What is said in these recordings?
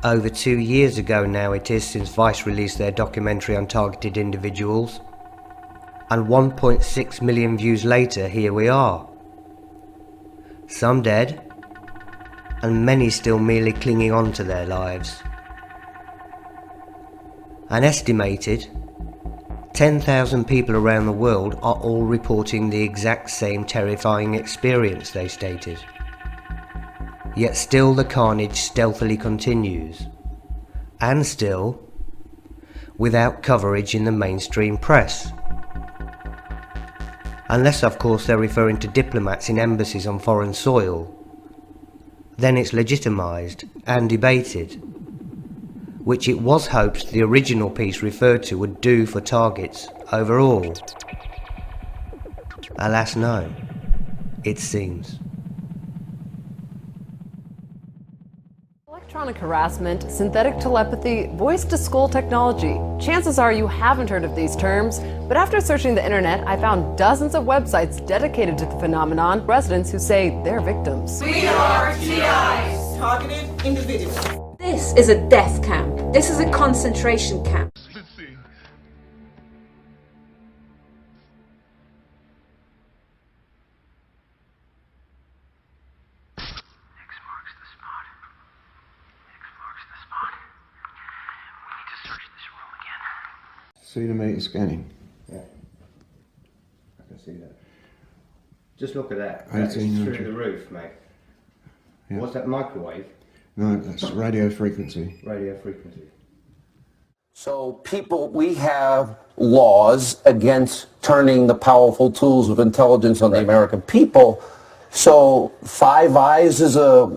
Over 2 years ago now it is since Vice released their documentary on targeted individuals, and 1.6 million views later here we are. Some dead, and many still merely clinging on to their lives. An estimated 10,000 people around the world are all reporting the exact same terrifying experience, they stated. Yet still the carnage stealthily continues, and still without coverage in the mainstream press. Unless of course they're referring to diplomats in embassies on foreign soil. Then it's legitimised and debated, which it was hoped the original piece referred to would do for targets overall. Alas no, it seems. Electronic harassment, synthetic telepathy, voice-to-skull technology. Chances are you haven't heard of these terms, but after searching the internet, I found dozens of websites dedicated to the phenomenon, residents who say they're victims. We are TIs, targeted individuals. This is a death camp. This is a concentration camp. Suitably scanning. Yeah, I can see that. Just look at that. 1800. That's through the roof, mate. Yeah. What's that, microwave? No, that's radio frequency. Radio frequency. So people, we have laws against turning the powerful tools of intelligence on the American people. So Five Eyes is a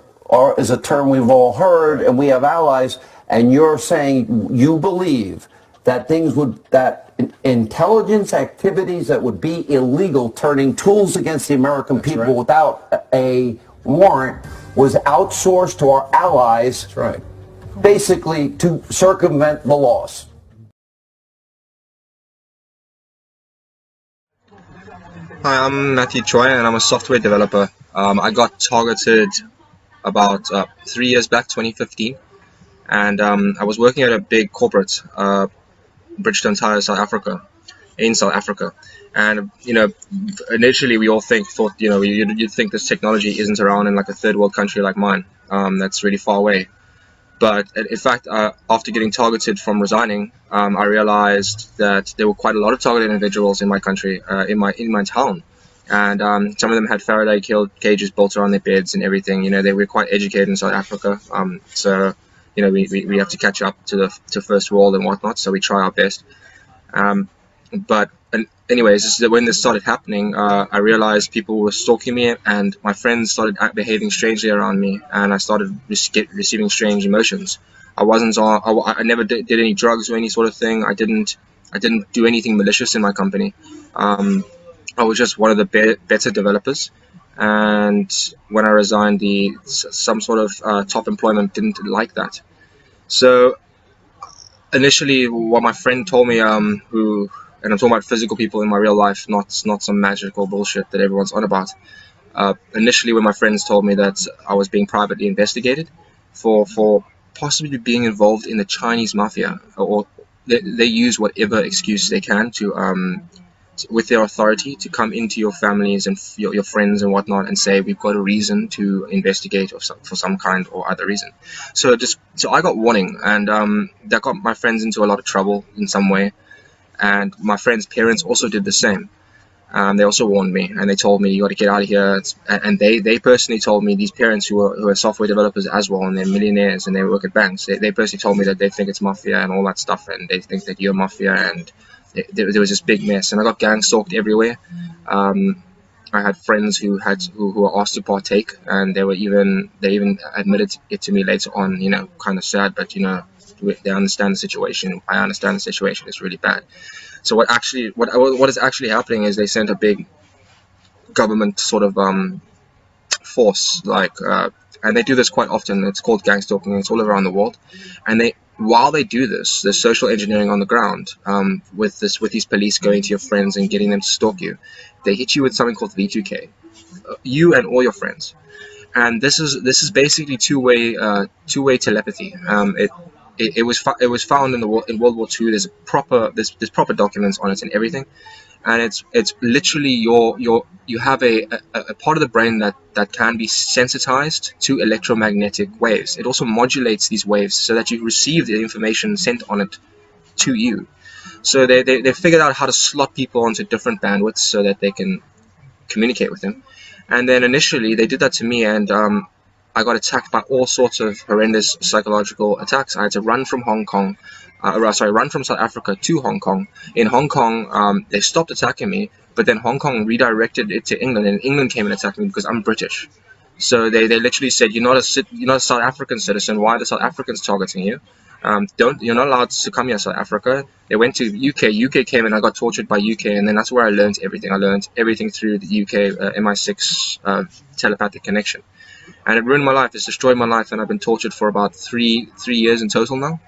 term we've all heard, and we have allies, and you're saying you believe that intelligence activities that would be illegal, turning tools against the American people without a warrant, was outsourced to our allies. That's right. Basically to circumvent the laws. Hi, I'm Matthew Choi and I'm a software developer. I got targeted about 3 years back, 2015, and I was working at a big corporate, Bridgestone Tire, in South Africa. And, initially we all thought, you'd think this technology isn't around in like a third world country like mine. That's really far away. But in fact, after getting targeted from resigning, I realized that there were quite a lot of targeted individuals in my country, in my town. And some of them had Faraday cages built around their beds and everything. They were quite educated in South Africa. So we have to catch up to first world and whatnot. So we try our best. Anyways, when this started happening, I realized people were stalking me, and my friends started behaving strangely around me, and I started receiving strange emotions. I never did any drugs or any sort of thing. I didn't do anything malicious in my company. I was just one of the better developers, and when I resigned, some sort of top employment didn't like that. So initially, what my friend told me, and I'm talking about physical people in my real life, not some magical bullshit that everyone's on about. Initially, when my friends told me that I was being privately investigated for possibly being involved in the Chinese mafia, or they use whatever excuse they can to with their authority to come into your families and your friends and whatnot and say, we've got a reason to investigate for some kind or other reason. So I got warning, and that got my friends into a lot of trouble in some way. And my friends' parents also did the same. They also warned me, and they told me, you got to get out of here. And they personally told me, these parents who are software developers as well, and they're millionaires and they work at banks, they personally told me that they think it's mafia and all that stuff, and they think that you're mafia, and there was this big mess. And I got gang stalked everywhere. I had friends who were asked to partake, and they even admitted it to me later on. Kind of sad, but they understand the situation. I understand the situation. It's really bad. So what is actually happening is they sent a big government sort of force, and they do this quite often. It's called gang stalking. It's all around the world, and while they do this, there's social engineering on the ground with these police going to your friends and getting them to stalk you. They hit you with something called V2K, you and all your friends. and this is basically two-way telepathy. It was found in World War II. There's proper documents on it and everything, and it's literally you have a part of the brain that can be sensitized to electromagnetic waves. It also modulates these waves so that you receive the information sent on it to you. So they figured out how to slot people onto different bandwidths so that they can communicate with them. And then initially they did that to me, and I got attacked by all sorts of horrendous psychological attacks. I had to run from run from South Africa to Hong Kong. In Hong Kong, they stopped attacking me, but then Hong Kong redirected it to England, and England came and attacked me because I'm British. So they literally said, you're not a South African citizen. Why are the South Africans targeting you? You're not allowed to come here, South Africa. They went to UK. UK came, and I got tortured by UK, and then that's where I learned everything. I learned everything through the UK MI6 telepathic connection, and it ruined my life. It's destroyed my life, and I've been tortured for about three years in total now.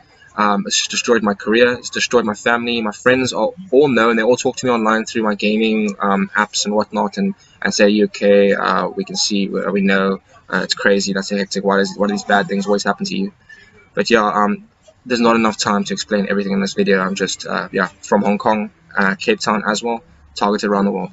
It's destroyed my career. It's destroyed my family. My friends are all know, and they all talk to me online through my gaming apps and whatnot, and say, "Are you okay? We can see. We know. It's crazy. That's hectic. Why do these bad things always happen to you?" But yeah, there's not enough time to explain everything in this video. I'm just from Hong Kong, Cape Town as well, targeted around the world.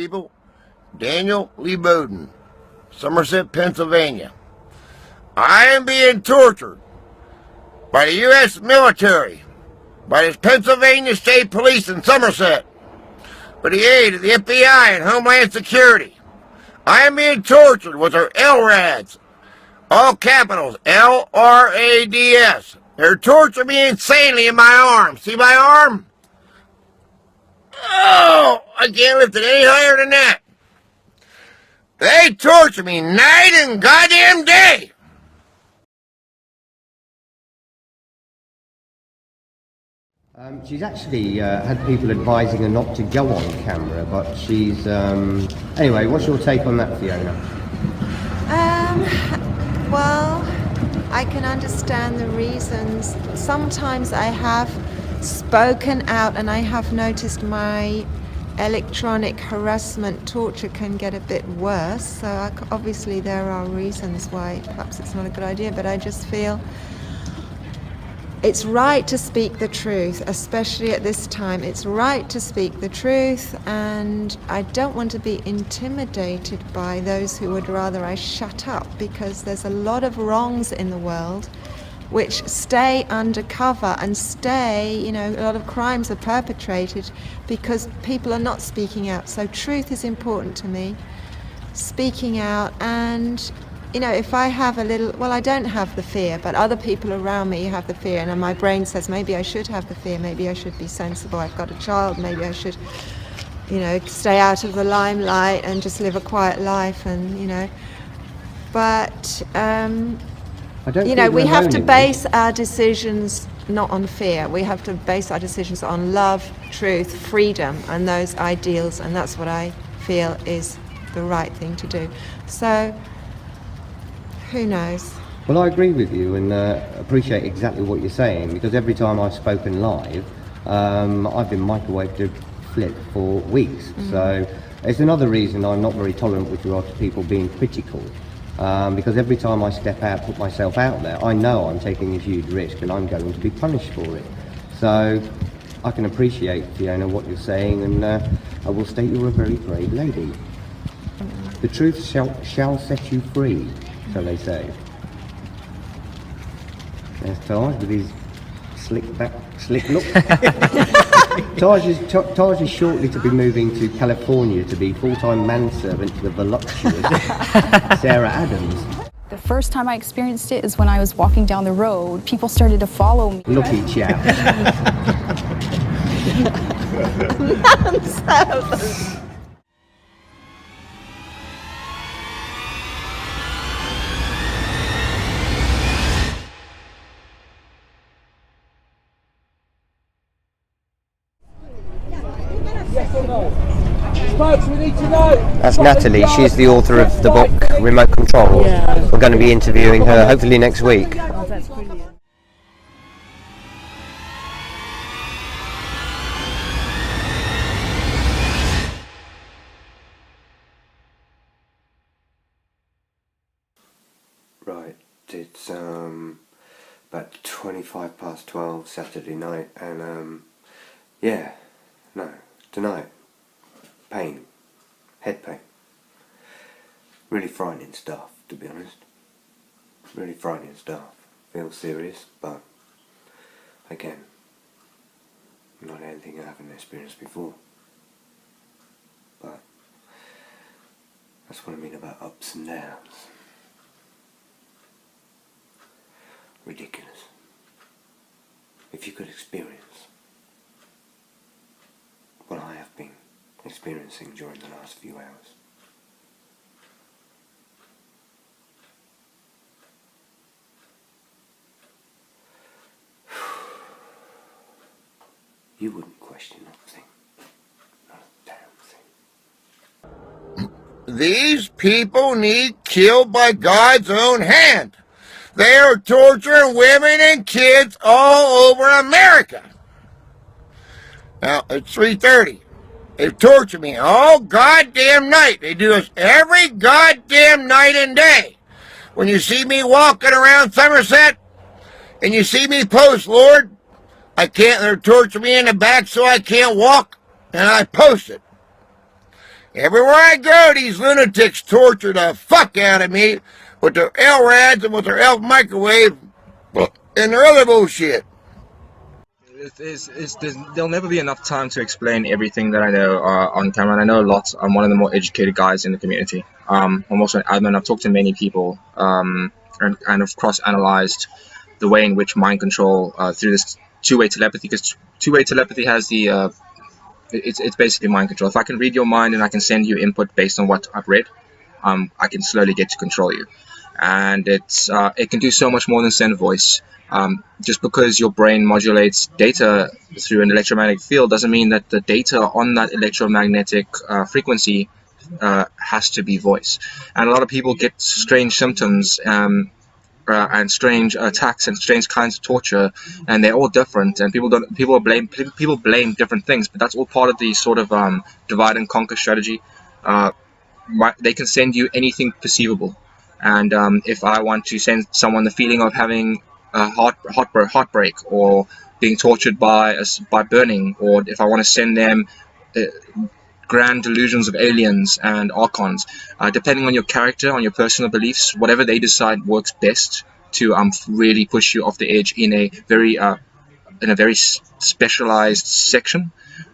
people. Daniel Lee Bowden, Somerset, Pennsylvania. I am being tortured by the U.S. military, by the Pennsylvania State Police in Somerset, with the aid of the FBI and Homeland Security. I am being tortured with their LRADs, all capitals, L-R-A-D-S. They're torturing me insanely in my arm. See my arm? Oh, I can't lift it any higher than that. They torture me night and goddamn day. She's actually had people advising her not to go on camera, but she's... Anyway, what's your take on that, Fiona? Well, I can understand the reasons. Sometimes I have spoken out and I have noticed my electronic harassment torture can get a bit worse. So obviously there are reasons why perhaps it's not a good idea, but I just feel it's right to speak the truth, especially at this time. It's right to speak the truth, and I don't want to be intimidated by those who would rather I shut up, because there's a lot of wrongs in the world which stay undercover and a lot of crimes are perpetrated because people are not speaking out. So truth is important to me, speaking out. And if I have I don't have the fear, but other people around me have the fear, and my brain says maybe I should have the fear, maybe I should be sensible, I've got a child, maybe I should, stay out of the limelight and just live a quiet life, but we have to base our decisions not on fear. We have to base our decisions on love, truth, freedom, and those ideals, and that's what I feel is the right thing to do. So who knows? Well, I agree with you and appreciate exactly what you're saying, because every time I've spoken live, I've been microwaved to flip for weeks. So it's another reason I'm not very tolerant with regard to people being critical, because every time I step out, put myself out there, I know I'm taking a huge risk and I'm going to be punished for it. So I can appreciate, Fiona, what you're saying, and I will state you're a very brave lady. The truth shall set you free, so they say. There's Taj with his slick look. Taj is shortly to be moving to California to be full-time manservant to the voluptuous Sarah Adams. The first time I experienced it is when I was walking down the road. People started to follow me. Lucky chap. That's Natalie. She's the author of the book Remote Control. Yeah. We're going to be interviewing her hopefully next week. Oh, that's brilliant. Right, it's about 12:25 Saturday night, and tonight, pain, head pain, really frightening stuff, to be honest, really frightening stuff. Feels serious, but again, not anything I haven't experienced before, but that's what I mean about ups and downs. Ridiculous. If you could experience what I have been experiencing during the last few hours, you wouldn't question a thing. Not a damn thing. These people need killed by God's own hand. They are torturing women and kids all over America. Now, it's 3:30. They torture me all goddamn night. They do this every goddamn night and day. When you see me walking around Somerset, and you see me post, Lord, they're torturing me in the back so I can't walk, and I post it. Everywhere I go, these lunatics torture the fuck out of me with their LRADs and with their elf microwave and their other bullshit. There'll never be enough time to explain everything that I know on camera, and I know a lot. I'm one of the more educated guys in the community. I'm also an admin. I've talked to many people and I've cross-analyzed the way in which mind control through this two-way telepathy, because two-way telepathy has the it's basically mind control. If I can read your mind and I can send you input based on what I've read, I can slowly get to control you. And it can do so much more than send voice. Just because your brain modulates data through an electromagnetic field doesn't mean that the data on that electromagnetic frequency has to be voice. And a lot of people get strange symptoms and strange attacks and strange kinds of torture, and they're all different. And people blame different things, but that's all part of the sort of divide and conquer strategy. They can send you anything perceivable, and if I want to send someone the feeling of having a heartbreak or being tortured by burning, or if I want to send them grand delusions of aliens and archons, depending on your character, on your personal beliefs, whatever they decide works best to really push you off the edge in a very specialized section,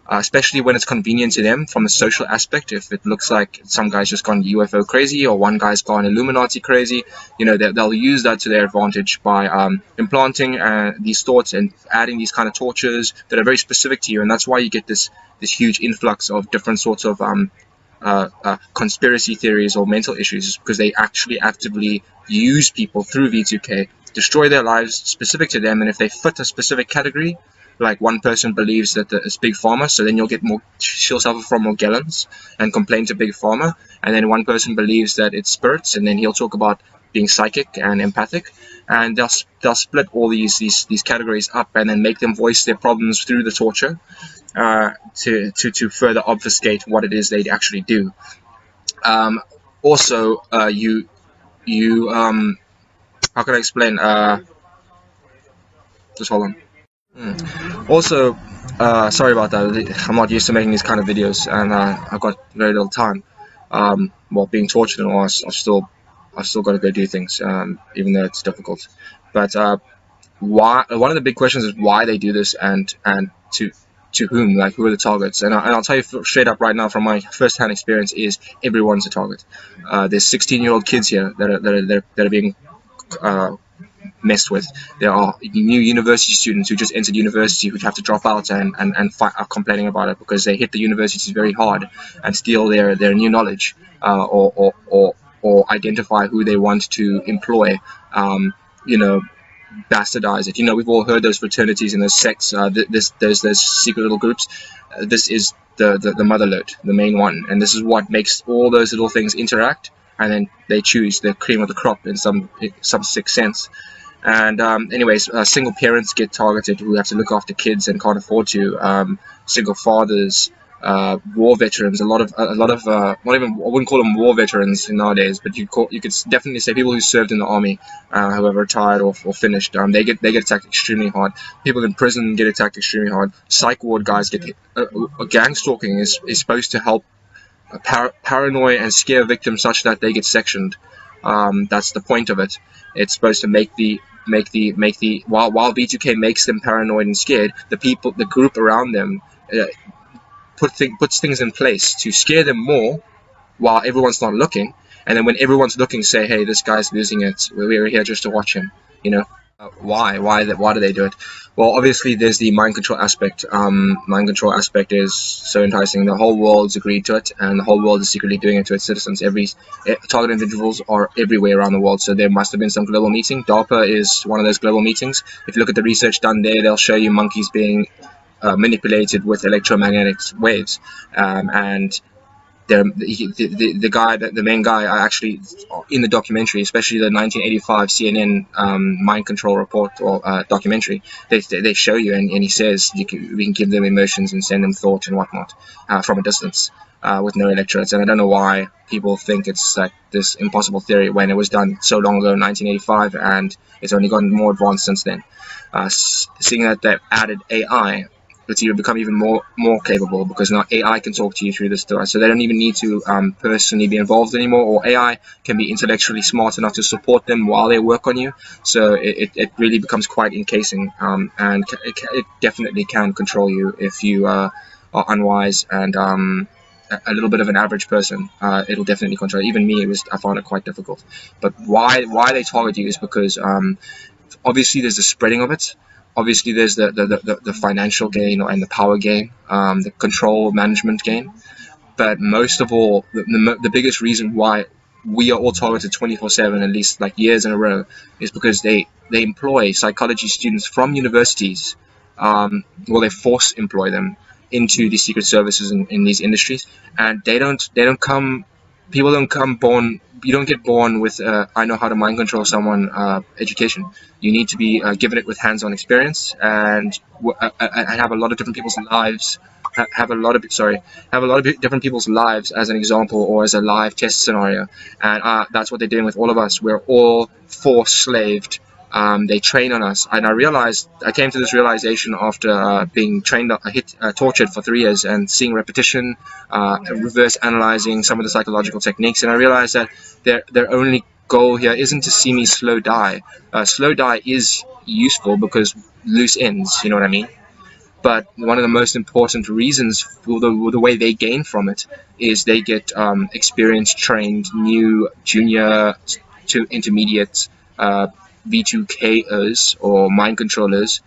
especially when it's convenient to them from a social aspect. If it looks like some guy's just gone UFO crazy or one guy's gone Illuminati crazy, they'll use that to their advantage by implanting these thoughts and adding these kind of tortures that are very specific to you. And that's why you get this huge influx of different sorts of conspiracy theories or mental issues, because they actually actively use people through V2K, destroy their lives specific to them. And if they fit a specific category, like one person believes that it's Big Pharma, so then she'll suffer from Morgellons and complain to Big Pharma. And then one person believes that it's spirits, and then he'll talk about being psychic and empathic. And they'll split all these categories up and then make them voice their problems through the torture to further obfuscate what it is they actually do. Also, how can I explain? Just hold on. Also, sorry about that. I'm not used to making these kind of videos, and I've got very little time. While being tortured and all, I've still got to go do things, even though it's difficult. But why? One of the big questions is why they do this, and to whom, like who are the targets? And I'll tell you straight up right now from my first-hand experience is everyone's a target. There's 16-year-old kids here that are being messed with. There are new university students who just entered university who have to drop out and are complaining about it because they hit the universities very hard and steal their new knowledge or identify who they want to employ. Bastardize it. We've all heard those fraternities and those sects. Those secret little groups. This is the motherlode, the main one, and this is what makes all those little things interact. And then they choose the cream of the crop in some sick sense. And anyways, single parents get targeted who have to look after kids and can't afford to. Single fathers, war veterans. A lot of not even, I wouldn't call them war veterans nowadays, but you could definitely say people who served in the army, who have retired or finished. They get attacked extremely hard. People in prison get attacked extremely hard. Psych ward guys get hit. Gang stalking is supposed to help paranoid and scare victims such that they get sectioned. That's the point of it. It's supposed to make the while V2K makes them paranoid and scared, the group around them puts things in place to scare them more while everyone's not looking. And then when everyone's looking, say, hey, this guy's losing it. We're here just to watch him. Why do they do it? Well, obviously there's the mind control aspect. Mind control aspect is so enticing. The whole world's agreed to it, and the whole world is secretly doing it to its citizens. Target individuals are everywhere around the world, so there must have been some global meeting. DARPA is one of those global meetings. If you look at the research done there, they'll show you monkeys being manipulated with electromagnetic waves, and the main guy, actually in the documentary, especially the 1985 CNN mind control report or documentary, they show you, and he says we can give them emotions and send them thought and whatnot from a distance with no electrodes. And I don't know why people think it's like this impossible theory when it was done so long ago in 1985, and it's only gotten more advanced since then. Seeing that they've added AI become even more capable, because now AI can talk to you through this device, so they don't even need to personally be involved anymore, or AI can be intellectually smart enough to support them while they work on you. So it really becomes quite encasing, and it definitely can control you if you are unwise and a little bit of an average person. It'll definitely control. Even me, I found it quite difficult. But why they target you is because obviously there's the spreading of it. Obviously there's the financial gain and the power gain, the control management gain. But most of all, the biggest reason why we are all targeted 24/7, at least like years in a row, is because they employ psychology students from universities. They force employ them into the secret services in these industries, and people don't come born. You don't get born with I know how to mind control someone education. You need to be given it with hands-on experience, and have a lot of different people's lives. Have a lot of different people's lives as an example, or as a live test scenario, and that's what they're doing with all of us. We're all force-slaved. They train on us, and I came to this realization after being tortured for 3 years and seeing repetition, reverse analyzing some of the psychological techniques, and I realized that their only goal here isn't to see me slow die. Slow die is useful because loose ends, you know what I mean? But one of the most important reasons for the way they gain from it is they get experienced, trained, new junior to intermediate V2Kers or mind controllers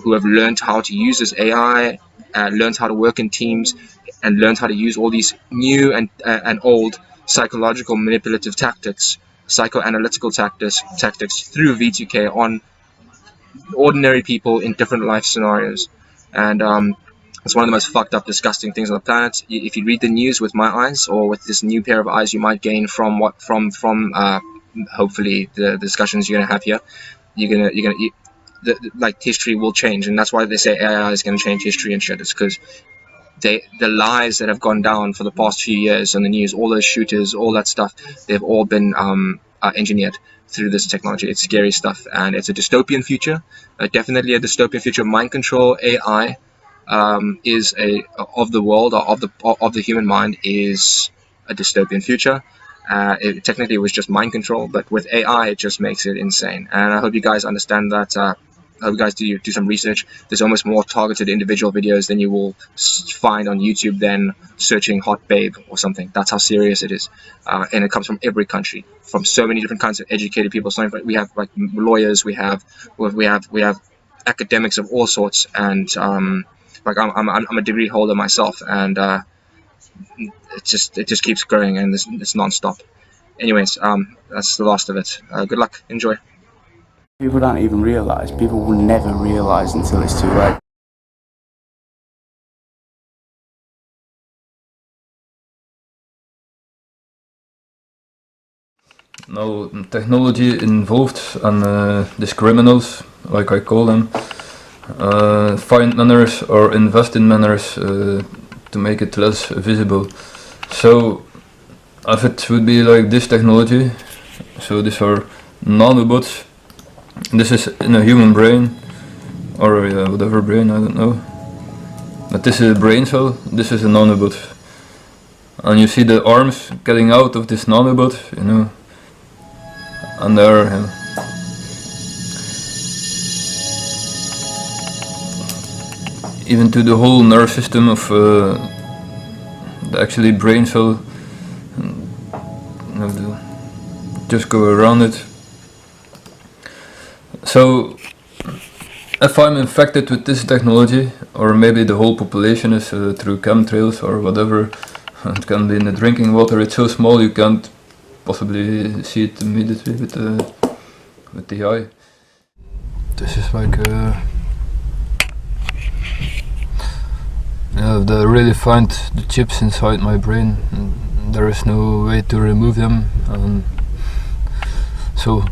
who have learned how to use this AI, learned how to work in teams, and learned how to use all these new and old psychological manipulative tactics, psychoanalytical tactics through V2K on ordinary people in different life scenarios. And it's one of the most fucked up, disgusting things on the planet. If you read the news with my eyes, or with this new pair of eyes you might gain from hopefully the discussions you're gonna have here, like history will change, and that's why they say AI is gonna change history and shit. It's because the lies that have gone down for the past few years on the news, all those shooters, all that stuff, they've all been engineered through this technology. It's scary stuff, and it's a dystopian future. Definitely a dystopian future. Mind control AI is of the world, or of the human mind, is a dystopian future. Technically, it was just mind control, but with AI, it just makes it insane. And I hope you guys understand that. I hope you guys do some research. There's almost more targeted individual videos than you will find on YouTube than searching hot babe or something. That's how serious it is, and it comes from every country, from so many different kinds of educated people. So we have like lawyers, we have academics of all sorts, and like I'm a degree holder myself, and it just keeps growing, and it's non-stop. Anyways, that's the last of it. Good luck, enjoy. People don't even realise. People will never realise until it's too late. Now, technology involved, and these criminals, like I call them, find manners or invest in manners to make it less visible. So, if it would be like this technology, so these are nanobots. This is in a human brain, or whatever brain, I don't know. But this is a brain cell, this is a nanobot. And you see the arms getting out of this nanobot, you know. And they're even to the whole nerve system of the actually brain cell, just go around it. So, if I'm infected with this technology, or maybe the whole population is through chemtrails or whatever, it can be in the drinking water, it's so small you can't possibly see it immediately with the eye. This is like if they really find the chips inside my brain, there is no way to remove them, and so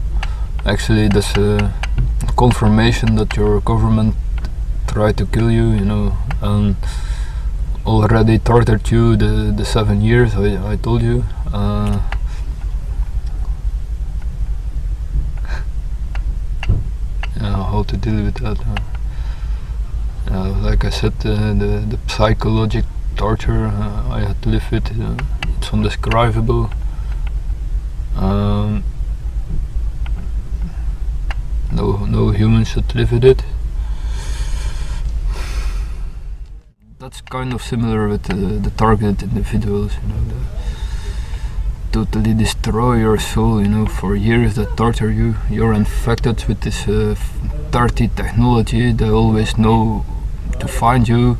actually that's a confirmation that your government tried to kill you, you know, and already tortured you the 7 years I told you. How to deal with that. Like I said, the psychological torture I had to live with, it's undescribable. No human should live with it. That's kind of similar with the targeted individuals, you know, totally destroy your soul, you know, for years that torture you. You're infected with this dirty technology. They always know to find you.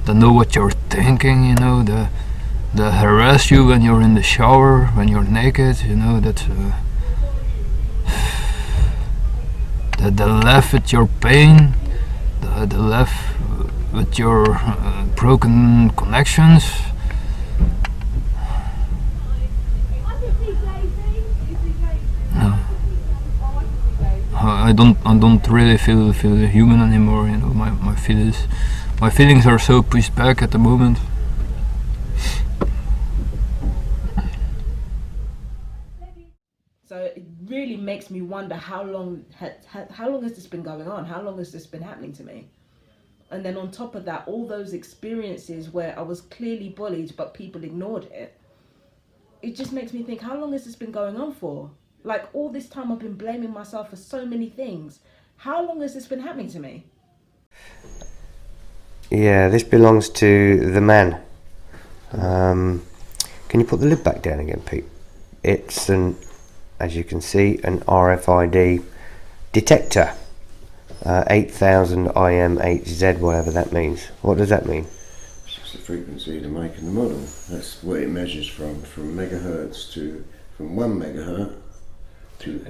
They know what you're thinking, you know. They harass you when you're in the shower, when you're naked, you know. That's they laugh at your pain. They laugh with your broken connections. I don't really feel human anymore. You know, my feelings are so pushed back at the moment. So it really makes me wonder how long has this been going on? How long has this been happening to me? And then on top of that, all those experiences where I was clearly bullied but people ignored it. It just makes me think, how long has this been going on for? Like, all this time I've been blaming myself for so many things. How long has this been happening to me? Yeah, this belongs to the man. Can you put the lid back down again, Pete? It's as you can see, an RFID detector. 8000 IM8Z, whatever that means. What does that mean? It's just the frequency, the make and the model. That's what it measures from megahertz to, from 1 megahertz to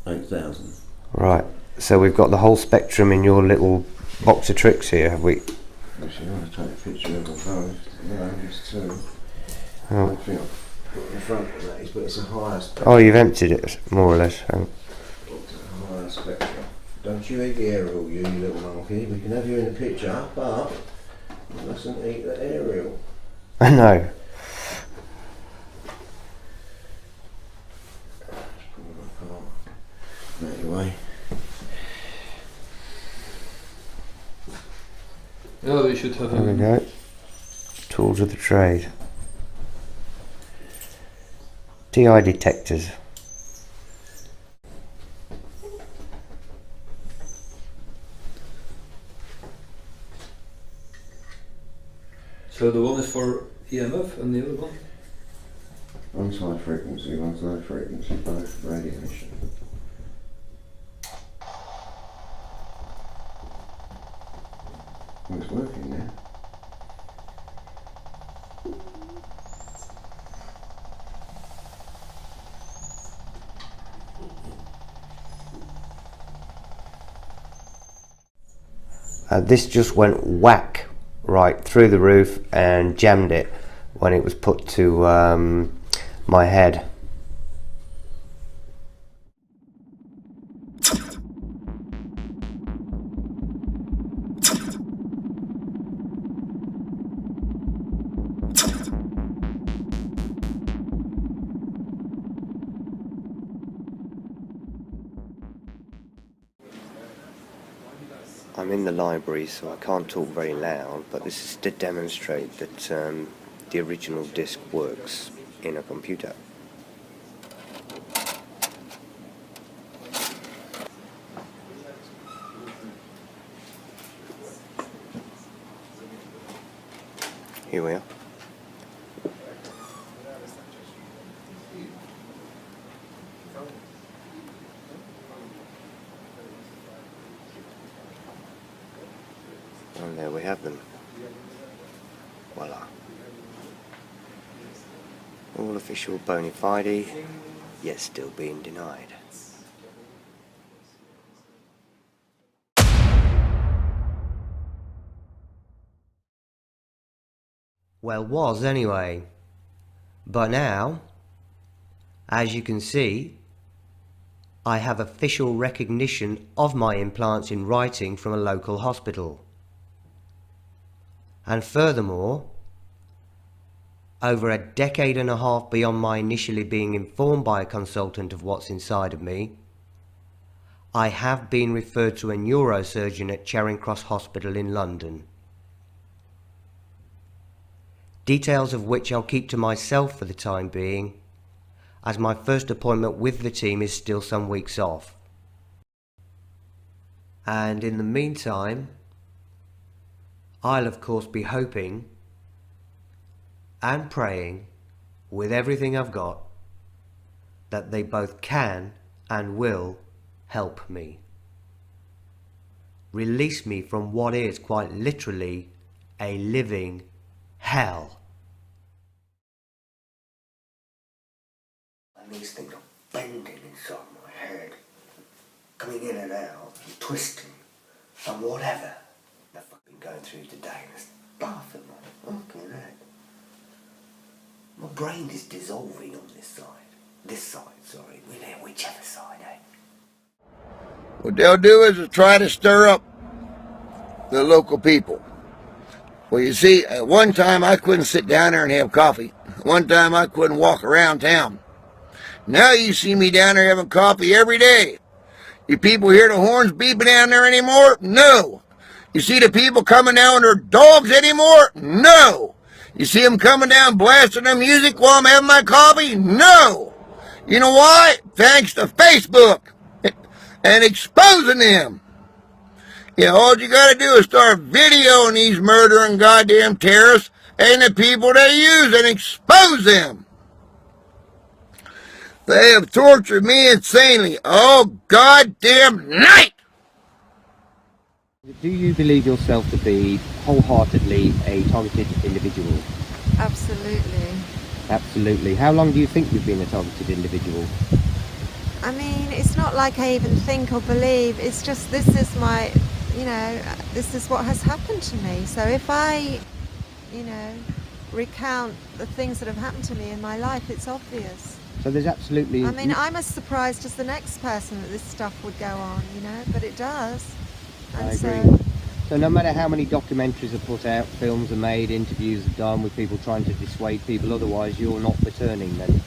8000. Right, so we've got the whole spectrum in your little box of tricks here, have we? Actually, I want to take a picture of them both. No, just two. Oh. I think I've put in front of that, but it's a higher spectrum. Oh, you've emptied it, more or less. A higher spectrum. Don't you eat the aerial, you little monkey. We can have you in the picture, but you mustn't eat the aerial. I know. Anyway. Yeah, we should have. There we go. Tools of the trade. DI detectors. So the one is for EMF and the other one? One's high frequency, one's low frequency, both radiation. Well, it's working now. This just went whack right through the roof and jammed it when it was put to my head. I'm in the library, so I can't talk very loud, but this is to demonstrate that the original disc works in a computer. Here we are. And there we have them. Voila. All official bona fide, yet still being denied. Well, was anyway. But now, as you can see, I have official recognition of my implants in writing from a local hospital. And furthermore, over a decade and a half beyond my initially being informed by a consultant of what's inside of me, I have been referred to a neurosurgeon at Charing Cross Hospital in London. Details of which I'll keep to myself for the time being, as my first appointment with the team is still some weeks off. And in the meantime, I'll of course be hoping and praying with everything I've got that they both can and will help me. Release me from what is quite literally a living hell. And these things are bending inside my head, coming in and out, and twisting, and whatever. I've been going through today, and it's baffling me. Look at that. My brain is dissolving on this side. This side, sorry. Whichever side, eh? What they'll do is try to stir up the local people. Well, you see, at one time I couldn't sit down there and have coffee. One time I couldn't walk around town. Now you see me down there having coffee every day. You people hear the horns beeping down there anymore? No. You see the people coming down with their dogs anymore? No. You see them coming down blasting their music while I'm having my coffee? No. You know why? Thanks to Facebook and exposing them. Yeah, all you gotta do is start videoing these murdering goddamn terrorists and the people they use and expose them. They have tortured me insanely all goddamn night. Do you believe yourself to be wholeheartedly a targeted individual? Absolutely. Absolutely. How long do you think you've been a targeted individual? I mean, it's not like I even think or believe. It's just this is my, this is what has happened to me. So if I, recount the things that have happened to me in my life, it's obvious. So there's absolutely... I mean, I'm as surprised as the next person that this stuff would go on, but it does. And I agree. So no matter how many documentaries are put out, films are made, interviews are done with people trying to dissuade people otherwise, you're not returning then?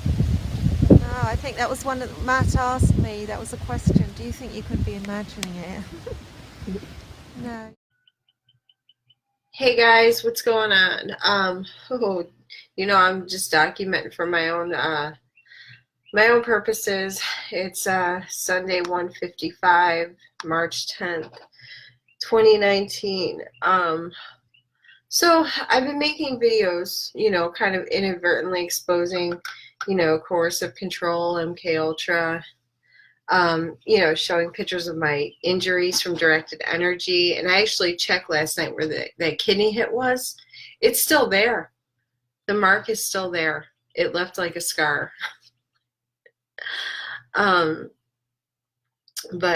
No, I think that was one that Matt asked me. That was a question. Do you think you could be imagining it? No. Hey guys, what's going on? I'm just documenting for my own purposes. It's Sunday 1:55, March 10th, 2019. So I've been making videos, kind of inadvertently exposing, coercive control, MK-Ulta, showing pictures of my injuries from directed energy. And I actually checked last night where that kidney hit was. It's still there. The mark is still there. It left like a scar. But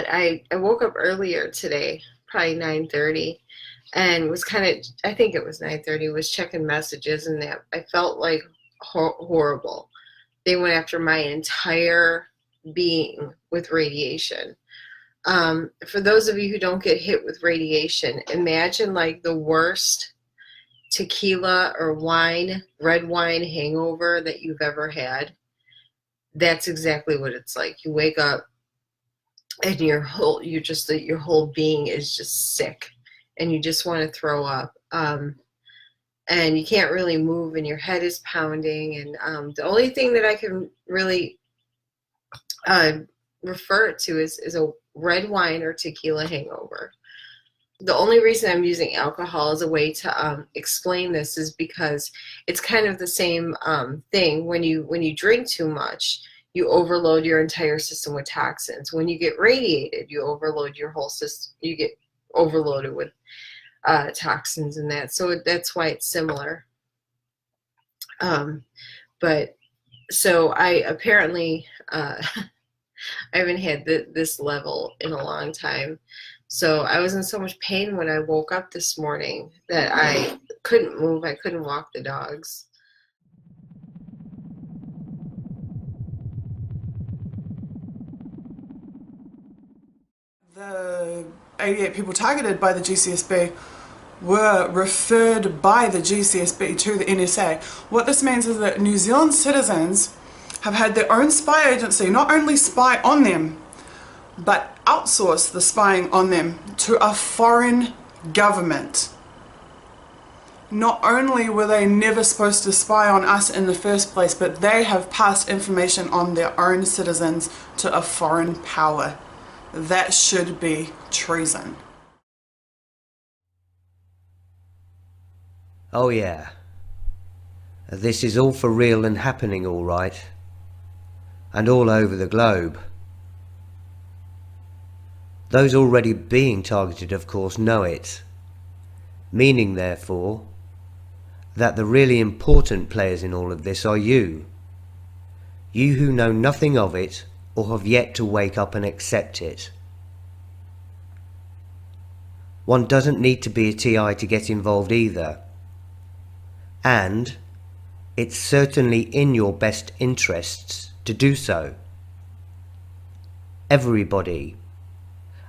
I woke up earlier today, probably 9:30, and was I think it was 9:30, was checking messages, and that I felt like horrible. They went after my entire being with radiation. For those of you who don't get hit with radiation, imagine like the worst tequila or red wine hangover that you've ever had. That's exactly what it's like. You wake up and your whole being is just sick and you just want to throw up. And you can't really move and your head is pounding. And the only thing that I can really refer it to is a red wine or tequila hangover. The only reason I'm using alcohol as a way to explain this is because it's kind of the same thing. When you drink too much, you overload your entire system with toxins. When you get radiated, you overload your whole system. You get overloaded with toxins and that. So that's why it's similar. But so I apparently I haven't had this level in a long time. So I was in so much pain when I woke up this morning that I couldn't move. I couldn't walk the dogs. The 88 people targeted by the GCSB were referred by the GCSB to the NSA. What this means is that New Zealand citizens have had their own spy agency not only spy on them, but outsource the spying on them to a foreign government. Not only were they never supposed to spy on us in the first place, but they have passed information on their own citizens to a foreign power. That should be treason. Oh yeah. This is all for real and happening all right. And all over the globe. Those already being targeted, of course, know it. Meaning, therefore, that the really important players in all of this are you. You who know nothing of it or have yet to wake up and accept it. One doesn't need to be a TI to get involved either. And it's certainly in your best interests to do so. Everybody,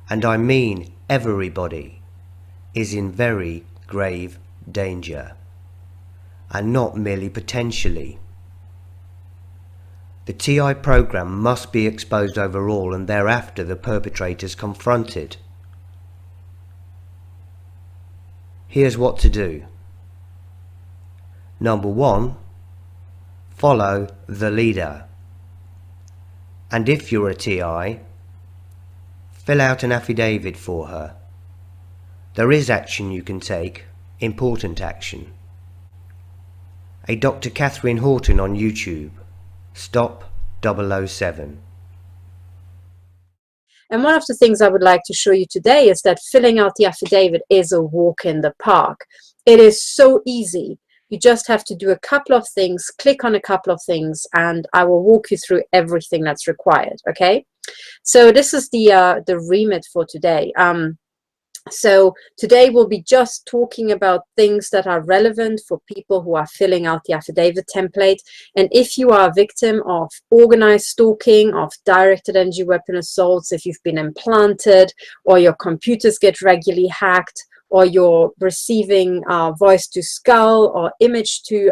and I mean everybody, is in very grave danger, and not merely potentially. The TI program must be exposed overall and thereafter the perpetrators confronted. Here's what to do. Number 1, follow the leader. And if you're a TI, fill out an affidavit for her. There is action you can take, important action. A Dr. Catherine Horton on YouTube. Stop 007. And one of the things I would like to show you today is that filling out the affidavit is a walk in the park. It is so easy. You just have to do a couple of things, click on a couple of things, and I will walk you through everything that's required, okay? So this is the remit for today. So today we'll be just talking about things that are relevant for people who are filling out the affidavit template. And if you are a victim of organized stalking, of directed energy weapon assaults, if you've been implanted, or your computers get regularly hacked, or you're receiving voice to skull or image to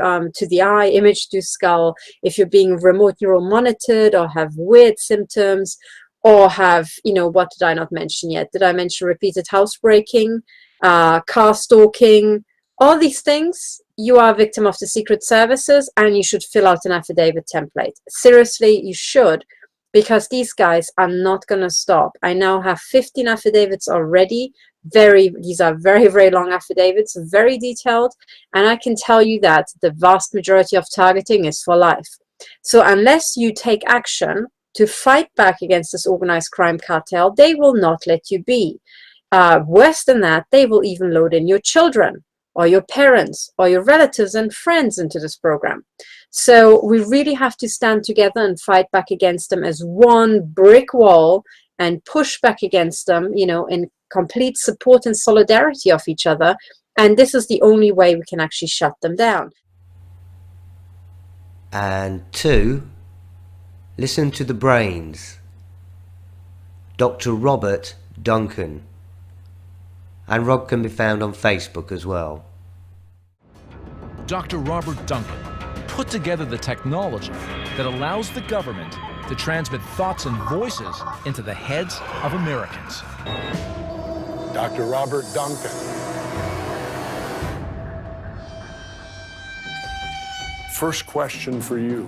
the eye, image to skull, if you're being remote neural monitored or have weird symptoms, or have, you know, what did I not mention yet? Did I mention repeated housebreaking, car stalking, all these things? You are a victim of the Secret Services and you should fill out an affidavit template. Seriously, you should, because these guys are not going to stop. I now have 15 affidavits already. These are very, very long affidavits, very detailed. And I can tell you that the vast majority of targeting is for life. So unless you take action to fight back against this organized crime cartel, they will not let you be. Worse than that, they will even load in your children or your parents or your relatives and friends into this program. So we really have to stand together and fight back against them as one brick wall and push back against them, you know, in complete support and solidarity of each other. And this is the only way we can actually shut them down. And 2, listen to the brains. Dr. Robert Duncan. And Rob can be found on Facebook as well. Dr. Robert Duncan put together the technology that allows the government to transmit thoughts and voices into the heads of Americans. Dr. Robert Duncan. First question for you.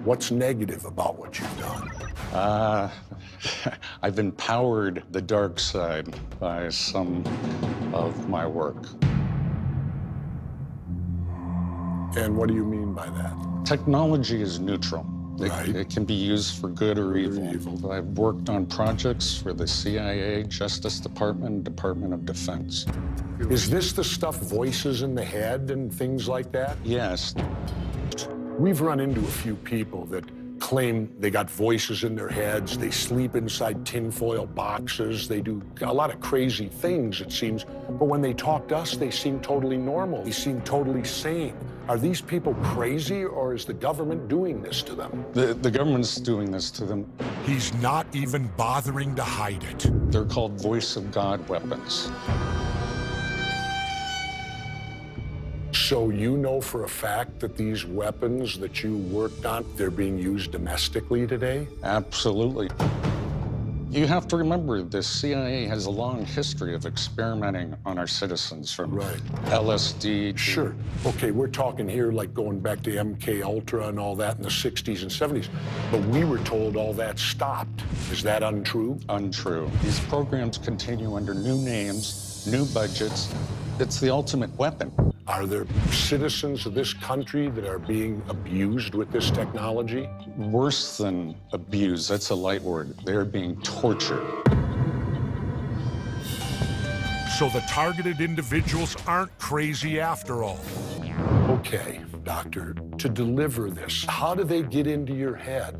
What's negative about what you've done? I've empowered the dark side by some of my work. And what do you mean by that? Technology is neutral. Right. It can be used for good or evil. I've worked on projects for the CIA, Justice Department, Department of Defense. Is this the stuff, voices in the head and things like that? Yes. We've run into a few people that claim they got voices in their heads, they sleep inside tinfoil boxes, they do a lot of crazy things, it seems, but when they talk to us, they seem totally normal, they seem totally sane. Are these people crazy, or is the government doing this to them? The government's doing this to them. He's not even bothering to hide it. They're called voice of God weapons. So you know for a fact that these weapons that you worked on, they're being used domestically today? Absolutely. You have to remember, the CIA has a long history of experimenting on our citizens, from LSD to... Sure. Okay, we're talking here like going back to MK-Ulta and all that in the 60s and 70s. But we were told all that stopped. Is that untrue? Untrue. These programs continue under new names, new budgets. It's the ultimate weapon. Are there citizens of this country that are being abused with this technology? Worse than abused, that's a light word. They're being tortured. So the targeted individuals aren't crazy after all. Okay, doctor, to deliver this, how do they get into your head?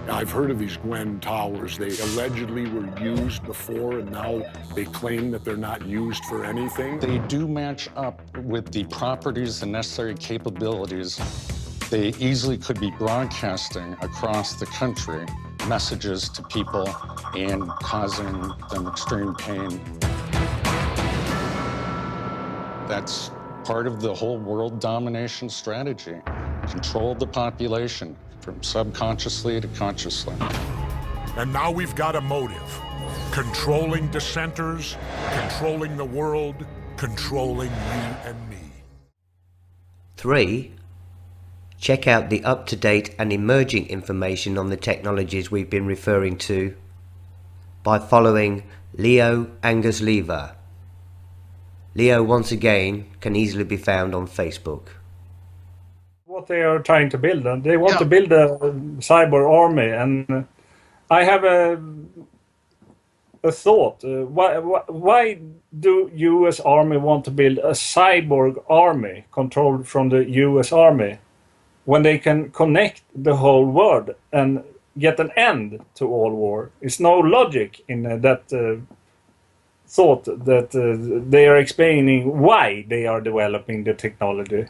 I've heard of these Gwen towers. They allegedly were used before, and now they claim that they're not used for anything. They do match up with the properties and necessary capabilities. They easily could be broadcasting across the country messages to people and causing them extreme pain. That's part of the whole world domination strategy. Control the population from subconsciously to consciously. And now we've got a motive. Controlling dissenters, controlling the world, controlling you and me. 3. Check out the up-to-date and emerging information on the technologies we've been referring to by following Leo Angus Lever. Leo, once again, can easily be found on Facebook. What they are trying to build, and they want to build a cyber army, and I have a thought. Why do U.S. Army want to build a cyborg army controlled from the U.S. Army when they can connect the whole world and get an end to all war? It's no logic in that thought that they are explaining why they are developing the technology.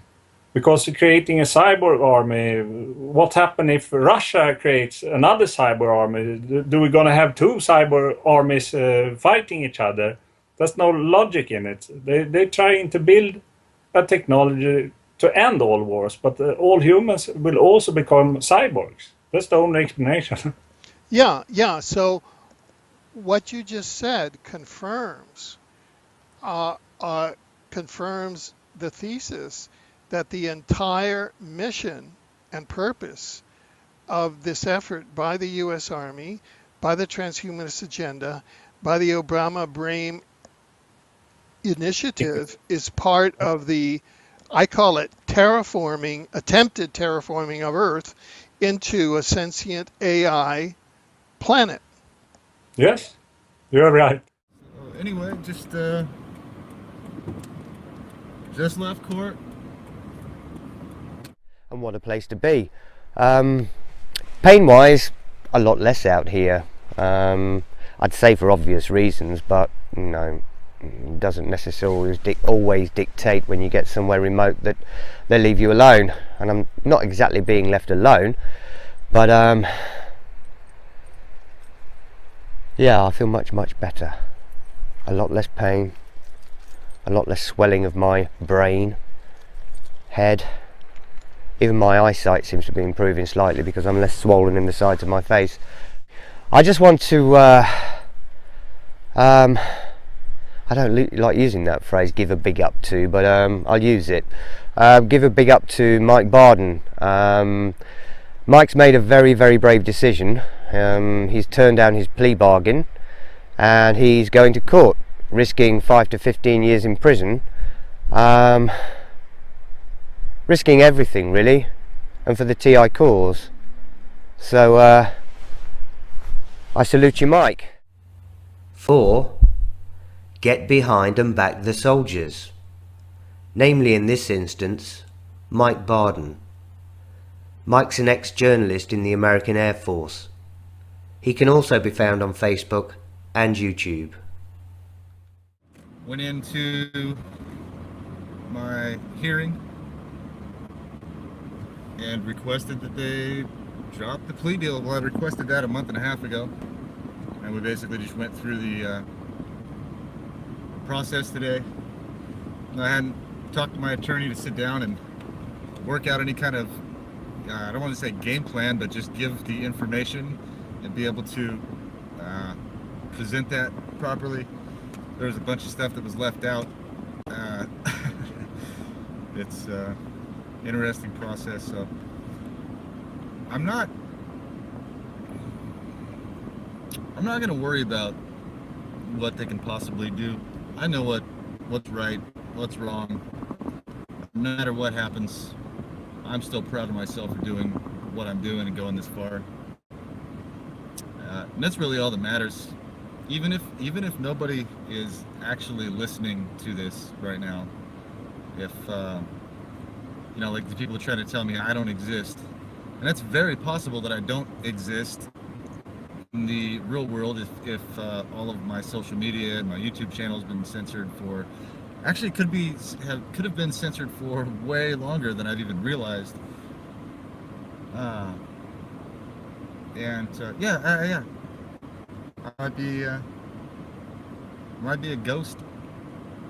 Because creating a cyber army, what happens if Russia creates another cyber army? Do we gonna have two cyber armies fighting each other? There's no logic in it. They're trying to build a technology to end all wars, but all humans will also become cyborgs. That's the only explanation. Yeah. So what you just said confirms the thesis that the entire mission and purpose of this effort by the U.S. Army, by the transhumanist agenda, by the Obama Brain initiative is part of the, I call it terraforming, attempted terraforming of Earth into a sentient AI planet. Yes, you're right. Anyway, just left court. And what a place to be. Pain-wise, a lot less out here. I'd say for obvious reasons, but you know, it doesn't necessarily always dictate when you get somewhere remote that they leave you alone. And I'm not exactly being left alone, but yeah, I feel much better. A lot less pain, a lot less swelling of my brain, head. Even my eyesight seems to be improving slightly because I'm less swollen in the sides of my face. I just want to, I don't like using that phrase, give a big up to, but I'll use it. Give a big up to Mike Barden. Mike's made a very brave decision. He's turned down his plea bargain and he's going to court, risking 5 to 15 years in prison. Risking everything really, and for the TI cause. So I salute you, Mike. 4. Get behind and back the soldiers. Namely in this instance, Mike Barden. Mike's an ex-journalist in the American Air Force. He can also be found on Facebook and YouTube. Went into my hearing and requested that they drop the plea deal. Well, I requested that a month and a half ago, and we basically just went through the process today. I hadn't talked to my attorney to sit down and work out any kind of, I don't want to say game plan, but just give the information and be able to present that properly. There was a bunch of stuff that was left out. It's interesting process. So I'm not going to worry about what they can possibly do. I know what's right, what's wrong. No matter what happens, I'm still proud of myself for doing what I'm doing and going this far. And that's really all that matters. Even if nobody is actually listening to this right now, if you know, like the people are trying to tell me I don't exist, and that's very possible that I don't exist in the real world if all of my social media and my YouTube channel has been censored for, actually could have been censored for way longer than I've even realized. Yeah, I might be a ghost.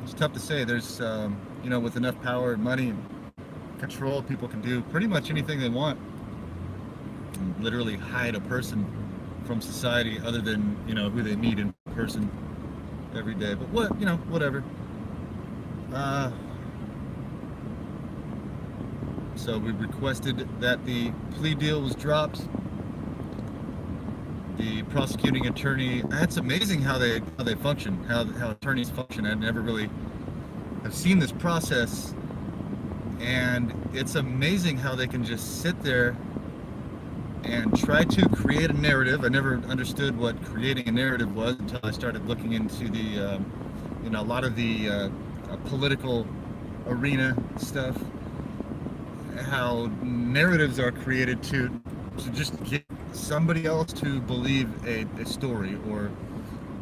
It's tough to say. There's you know, with enough power and money and control, people can do pretty much anything they want and literally hide a person from society other than, you know, who they meet in person every day. But what, you know, whatever. So we requested that the plea deal was dropped. The prosecuting attorney, it's amazing how they function, how attorneys function. I never really have seen this process, and it's amazing how they can just sit there and try to create a narrative. I never understood what creating a narrative was until I started looking into the, you know, a lot of the political arena stuff, how narratives are created to just get somebody else to believe a story, or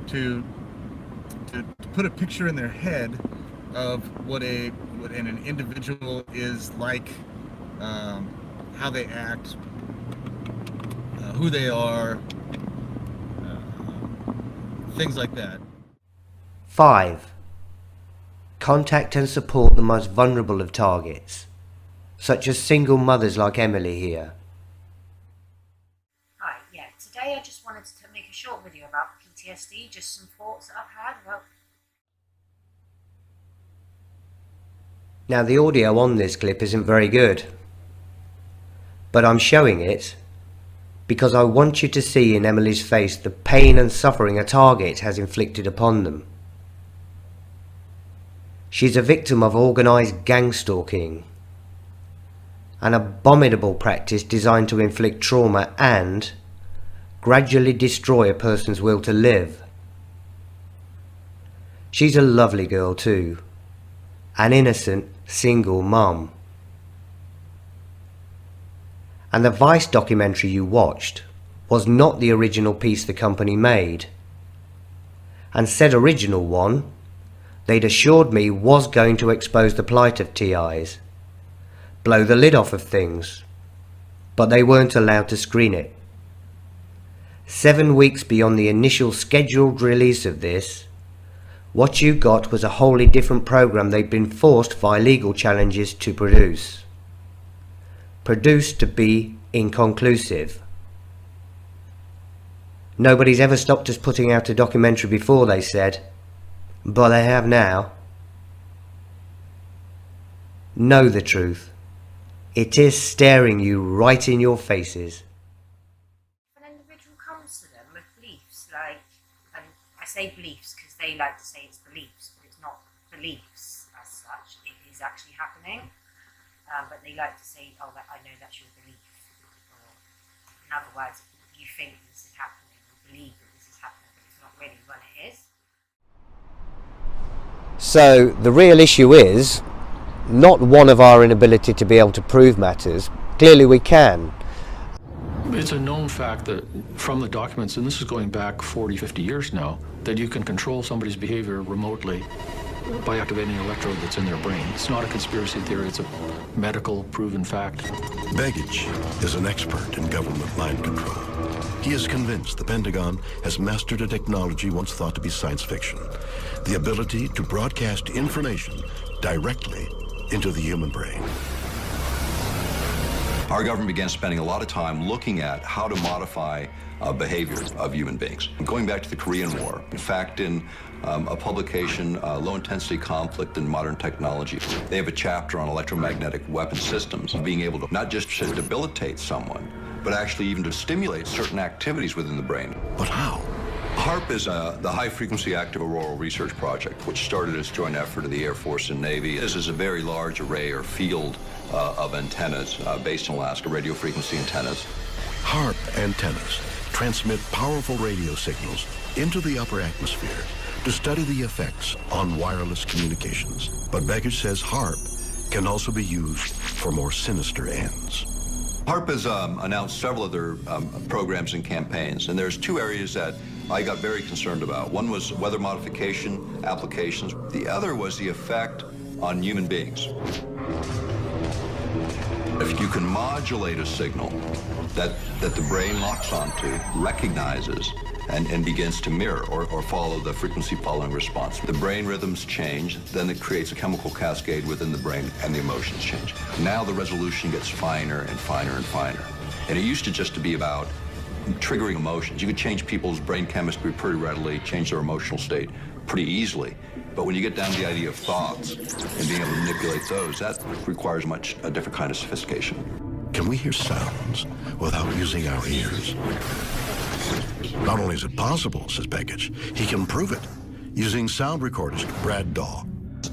to put a picture in their head of what an individual is like, how they act, who they are, things like that. 5. Contact and support the most vulnerable of targets, such as single mothers like Emily here. Hi, yeah, today I just wanted to make a short video about PTSD, just some thoughts that I've had about. Now the audio on this clip isn't very good, but I'm showing it because I want you to see in Emily's face the pain and suffering a target has inflicted upon them. She's a victim of organised gang stalking, an abominable practice designed to inflict trauma and gradually destroy a person's will to live. She's a lovely girl too, an innocent single mum. And the Vice documentary you watched was not the original piece the company made, and said original one they'd assured me was going to expose the plight of TIs, blow the lid off of things, but they weren't allowed to screen it. 7 weeks beyond the initial scheduled release of this, what you got was a wholly different program they'd been forced via legal challenges to produce. Produced to be inconclusive. Nobody's ever stopped us putting out a documentary before, they said, but they have now. Know the truth. It is staring you right in your faces. If an individual comes to them with beliefs, like, and I say beliefs because they like to say it's beliefs, but it's not beliefs as such, it is actually happening. But they like to say, oh, I know that's your belief. Or, in other words, you think this is happening, you believe that this is happening, but it's not really when it is. So the real issue is not one of our inability to be able to prove matters. Clearly we can. It's a known fact that from the documents, and this is going back 40, 50 years now, that you can control somebody's behavior remotely by activating an electrode that's in their brain. It's not a conspiracy theory, it's a medical proven fact. Baggage is an expert in government mind control. He is convinced the Pentagon has mastered a technology once thought to be science fiction, the ability to broadcast information directly into the human brain. our government began spending a lot of time looking at how to modify behavior of human beings. Going back to the Korean War, in fact, in a publication, Low-Intensity Conflict in Modern Technology, they have a chapter on electromagnetic weapon systems, being able to not just to debilitate someone, but actually even to stimulate certain activities within the brain. But how? HARP is the High Frequency Active Auroral Research Project, which started as a joint effort of the Air Force and Navy. This is a very large array or field of antennas based in Alaska, radio frequency antennas. HARP antennas transmit powerful radio signals into the upper atmosphere to study the effects on wireless communications. But Begich says HARP can also be used for more sinister ends. HARP has announced several other programs and campaigns, and there's two areas that I got very concerned about. One was weather modification applications. The other was the effect on human beings. If you can modulate a signal that the brain locks onto, recognizes, and begins to mirror or follow the frequency following response. The brain rhythms change, then it creates a chemical cascade within the brain and the emotions change. Now the resolution gets finer and finer and finer. And it used to just to be about triggering emotions. You could change people's brain chemistry pretty readily, change their emotional state pretty easily. But when you get down to the idea of thoughts and being able to manipulate those, that requires a different kind of sophistication. Can we hear sounds without using our ears? Not only is it possible, says Begich, he can prove it using sound recordist Brad Daw.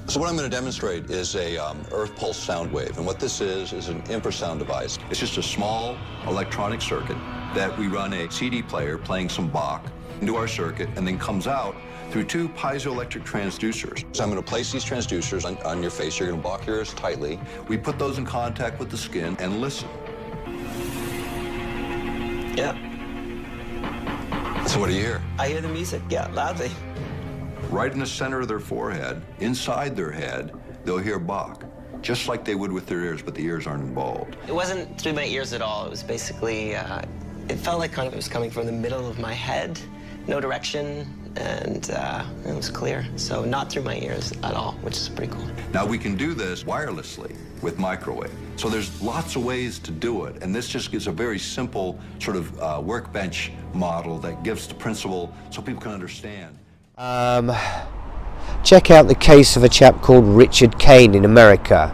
So what I'm going to demonstrate is a earth pulse sound wave. And what this is an infrasound device. It's just a small electronic circuit that we run a CD player playing some Bach into our circuit and then comes out through two piezoelectric transducers. So I'm going to place these transducers on your face. You're going to block your ears tightly. We put those in contact with the skin and listen. Yeah. So what do you hear? I hear the music, yeah, loudly. Right in the center of their forehead, inside their head, they'll hear Bach, just like they would with their ears, but the ears aren't involved. It wasn't through my ears at all. It was basically, it felt like kind of it was coming from the middle of my head, no direction, and it was clear. So not through my ears at all, which is pretty cool. Now we can do this wirelessly with microwave. So there's lots of ways to do it, and this just gives a very simple sort of workbench model that gives the principle so people can understand. Check out the case of a chap called Richard Kane in America.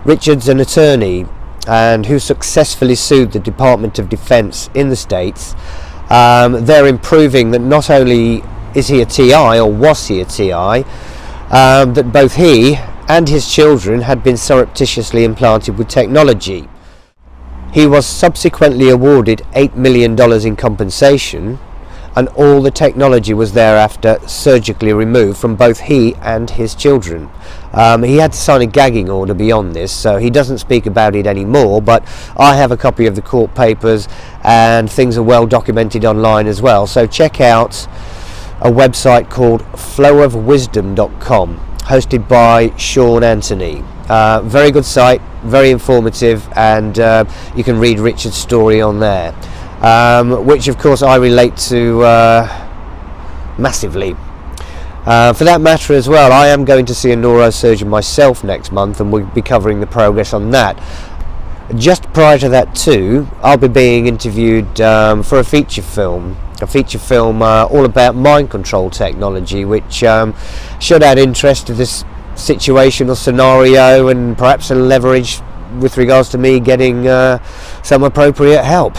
Richard's an attorney and who successfully sued the Department of Defense in the States. They're improving that not only is he a TI, or was he a TI, that both he and his children had been surreptitiously implanted with technology. He was subsequently awarded $8 million in compensation, and all the technology was thereafter surgically removed from both he and his children. He had to sign a gagging order beyond this, so he doesn't speak about it anymore, but I have a copy of the court papers and things are well documented online as well. So check out a website called flowofwisdom.com, hosted by Sean Anthony. Very good site, very informative, and you can read Richard's story on there, which of course I relate to massively. For that matter as well, I am going to see a neurosurgeon myself next month, and we'll be covering the progress on that. Just prior to that too, I'll be being interviewed for a feature film all about mind control technology, which should add interest to this situation or scenario, and perhaps a leverage with regards to me getting some appropriate help.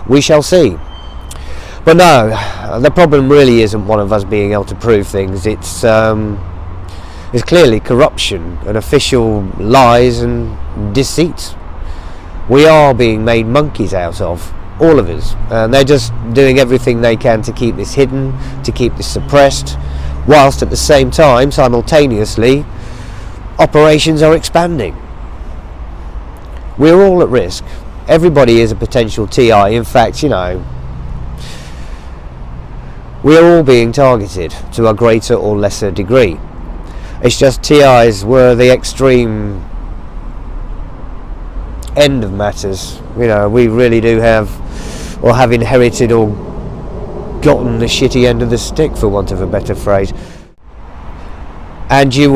We shall see. But no, the problem really isn't one of us being able to prove things. It's clearly corruption and official lies and deceit. We are being made monkeys out of, all of us, and they're just doing everything they can to keep this hidden, to keep this suppressed, whilst at the same time, simultaneously, operations are expanding. We're all at risk. Everybody is a potential TI. In fact, you know, we're all being targeted to a greater or lesser degree. It's just TIs were the extreme end of matters. You know, we really do have inherited or gotten the shitty end of the stick, for want of a better phrase. And you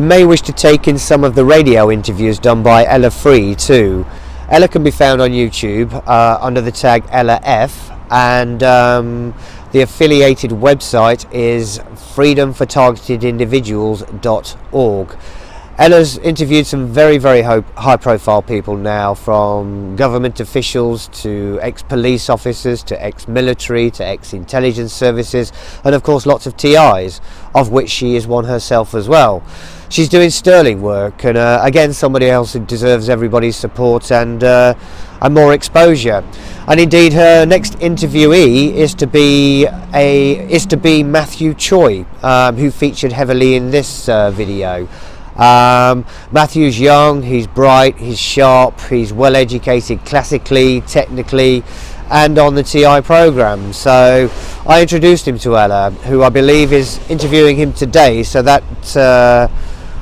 may wish to take in some of the radio interviews done by Ella Free too. Ella can be found on YouTube under the tag Ella F, and the affiliated website is freedomfortargetedindividuals.org. Ella's interviewed some very, very high profile people now, from government officials to ex-police officers to ex-military to ex-intelligence services, and of course lots of TIs, of which she is one herself as well. She's doing sterling work, and again, somebody else who deserves everybody's support and more exposure. And indeed, her next interviewee is to be Matthew Choi, who featured heavily in this video. Matthew's young, he's bright, he's sharp, he's well educated classically, technically, and on the TI program. So I introduced him to Ella, who I believe is interviewing him today, so that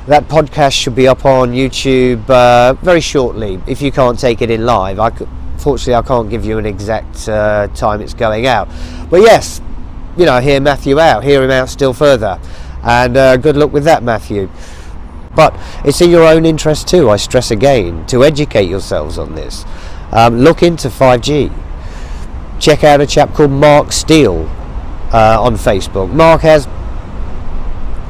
that podcast should be up on YouTube very shortly, if you can't take it in live. Fortunately, I can't give you an exact time it's going out, but yes, you know, hear Matthew out, hear him out still further, and good luck with that, Matthew. But it's in your own interest too, I stress again, to educate yourselves on this. Look into 5G. Check out a chap called Mark Steele on Facebook. Mark has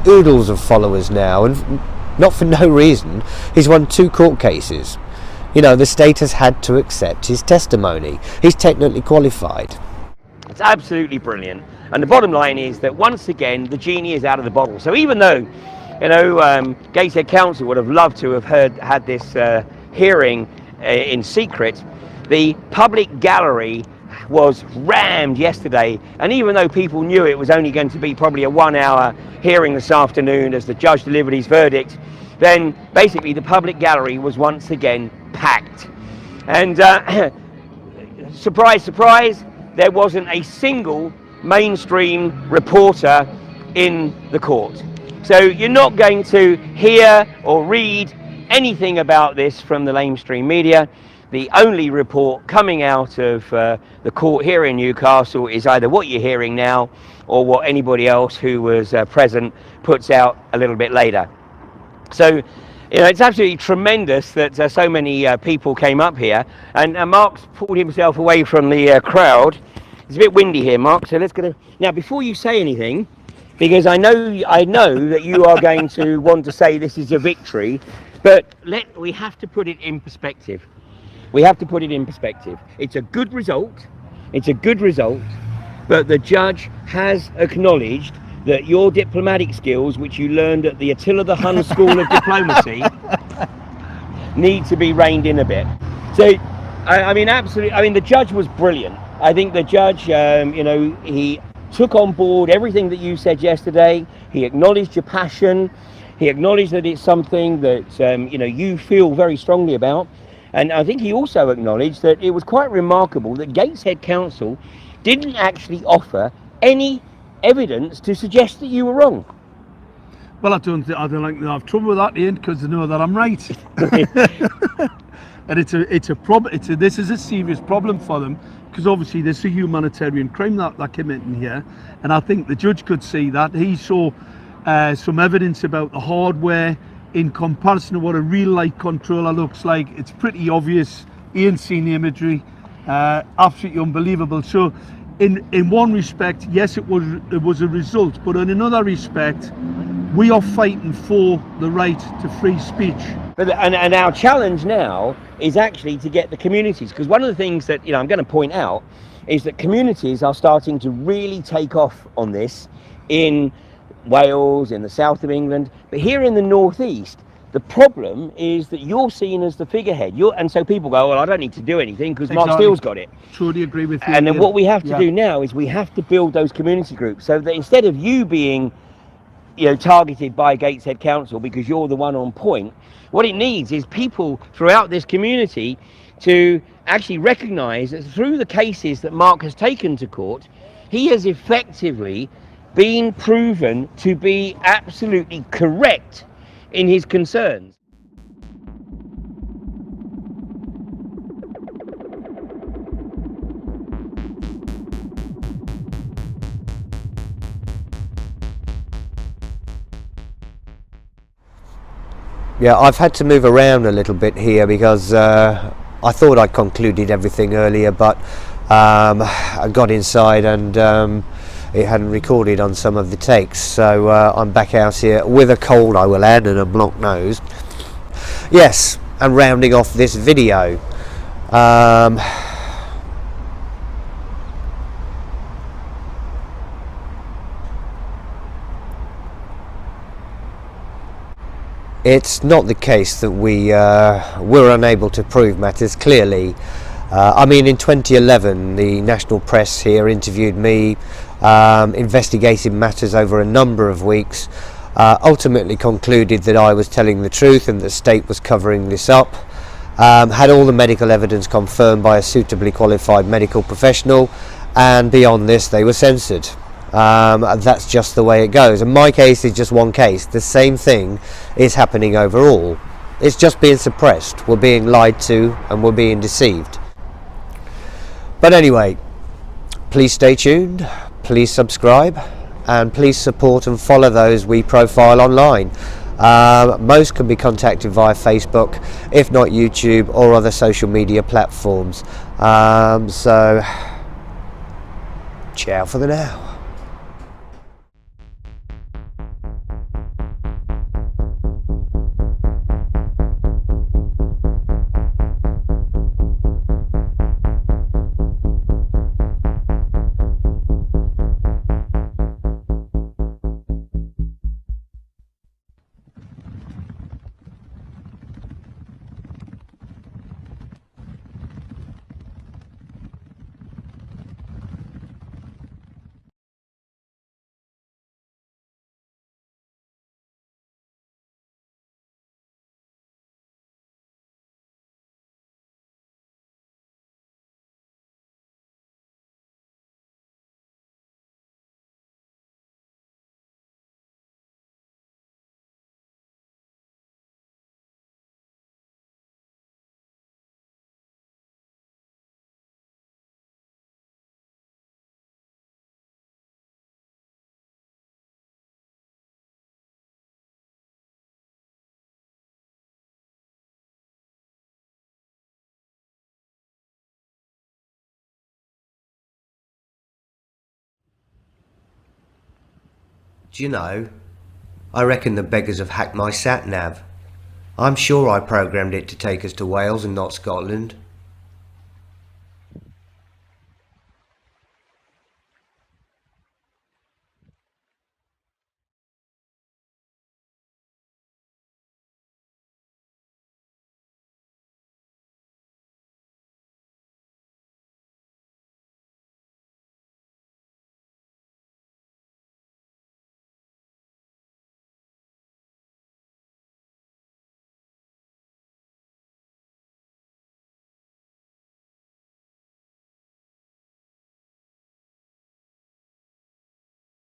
oodles of followers now, and not for no reason. He's won 2 court cases. You know, the state has had to accept his testimony. He's technically qualified. It's absolutely brilliant. And the bottom line is that once again, the genie is out of the bottle. So even though, you know, Gateshead Council would have loved to have had this hearing in secret, the public gallery was rammed yesterday, and even though people knew it was only going to be probably a 1-hour hearing this afternoon as the judge delivered his verdict, then basically the public gallery was once again packed. And surprise, surprise, there wasn't a single mainstream reporter in the court. So you're not going to hear or read anything about this from the mainstream media. The only report coming out of the court here in Newcastle is either what you're hearing now or what anybody else who was present puts out a little bit later. So, you know, it's absolutely tremendous that so many people came up here, and Mark's pulled himself away from the crowd. It's a bit windy here, Mark, so let's go. Now, before you say anything, because I know that you are going to want to say this is a victory, but we have to put it in perspective. We have to put it in perspective. It's a good result. It's a good result, but the judge has acknowledged that your diplomatic skills, which you learned at the Attila the Hun School of Diplomacy, need to be reined in a bit. So, I mean, absolutely. I mean, the judge was brilliant. I think the judge, you know, he took on board everything that you said yesterday. He acknowledged your passion. He acknowledged that it's something that, you know, you feel very strongly about. And I think he also acknowledged that it was quite remarkable that Gateshead Council didn't actually offer any evidence to suggest that you were wrong. Well, I don't like to have trouble with that, Ian, because they know that I'm right. And it's a problem. This is a serious problem for them, because obviously there's a humanitarian crime that they're committing here, and I think the judge could see that. He saw some evidence about the hardware in comparison to what a real light controller looks like. It's pretty obvious. Ian's seen the imagery, absolutely unbelievable. So in one respect, yes, it was a result, but in another respect, we are fighting for the right to free speech. And our challenge now is actually to get the communities, because one of the things that, you know, I'm going to point out is that communities are starting to really take off on this in Wales, in the south of England, but here in the northeast, the problem is that you're seen as the figurehead. And so people go, well, I don't need to do anything because Mark Steele's got it. Totally agree with you. And then what we have to do now is we have to build those community groups so that instead of you being, you know, targeted by Gateshead Council because you're the one on point, what it needs is people throughout this community to actually recognise that through the cases that Mark has taken to court, he has effectively been proven to be absolutely correct in his concerns. Yeah, I've had to move around a little bit here because I thought I concluded everything earlier, but I got inside and it hadn't recorded on some of the takes, so I'm back out here with a cold, I will add, and a blocked nose. Yes, and rounding off this video, it's not the case that we were unable to prove matters clearly. I mean, in 2011, the national press here interviewed me, investigated matters over a number of weeks, ultimately concluded that I was telling the truth and the state was covering this up, had all the medical evidence confirmed by a suitably qualified medical professional, and beyond this they were censored. That's just the way it goes, and my case is just one case. The same thing is happening overall. It's just being suppressed. We're being lied to and we're being deceived. But anyway, please stay tuned, please subscribe, and please support and follow those we profile online. Most can be contacted via Facebook, if not YouTube or other social media platforms. So ciao for the now. Do you know, I reckon the beggars have hacked my sat-nav. I'm sure I programmed it to take us to Wales and not Scotland.